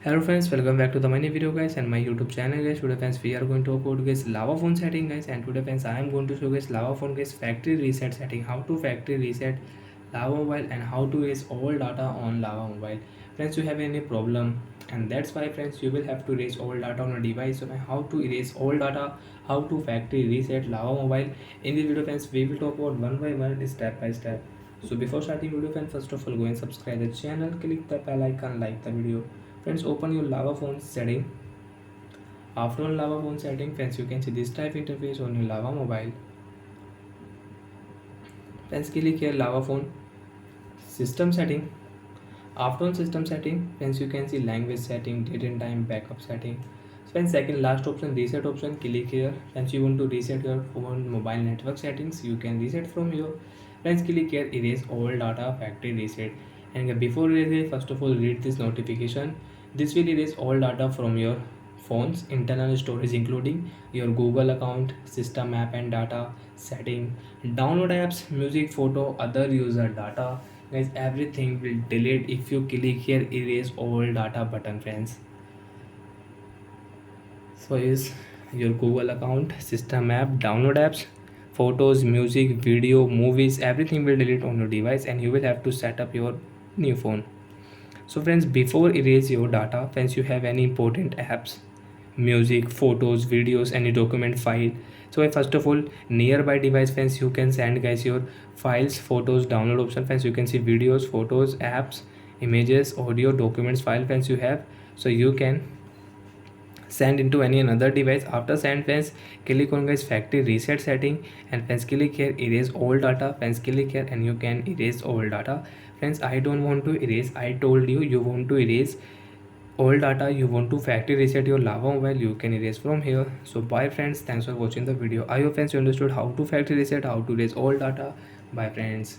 Hello friends, welcome back to the mini video guys and my YouTube channel guys. Today friends we are going to talk about guys lava phone setting guys, and today friends I am going to show guys lava phone guys factory reset setting, how to factory reset lava mobile and how to erase all data on lava mobile. Friends, you have any problem, and that's why friends you will have to erase all data on a device. So how to erase all data, how to factory reset lava mobile. In this video friends we will talk about one by one, step by step. So before starting video friends, first of all go and subscribe the channel, click the bell icon, like the video. Friends, open your lava phone setting. After on lava phone setting friends, you can see this type interface on your lava mobile. Friends, click here lava phone system setting. After on system setting friends, you can see language setting, date and time, backup setting. Friends, second last option, reset option, click here. Friends, you want to reset your phone mobile network settings, you can reset from here. Friends, click here erase all data factory reset. And before erase, first of all read this notification. This will erase all data from your phone's internal storage, including your Google account, system app and data, setting, download apps, music, photo, other user data. Guys, everything will delete if you click here erase all data button friends. So is your Google account, system app, download apps, photos, music, video, movies, everything will delete on your device, and you will have to set up your new phone. So friends, before erase your data friends, you have any important apps, music, photos, videos, any document file. So first of all, nearby device friends, you can send guys your files, photos, download option friends. You can see videos, photos, apps, images, audio, documents, file friends you have. So you can send into any another device. After send friends, click on guys factory reset setting, and friends click here erase all data. Friends, click here and you can erase all data. Friends, I don't want to erase. I told you, you want to erase all data, you want to factory reset your lava mobile, you can erase from here. So bye friends, thanks for watching the video. I hope friends you understood how to factory reset, how to erase all data. Bye friends.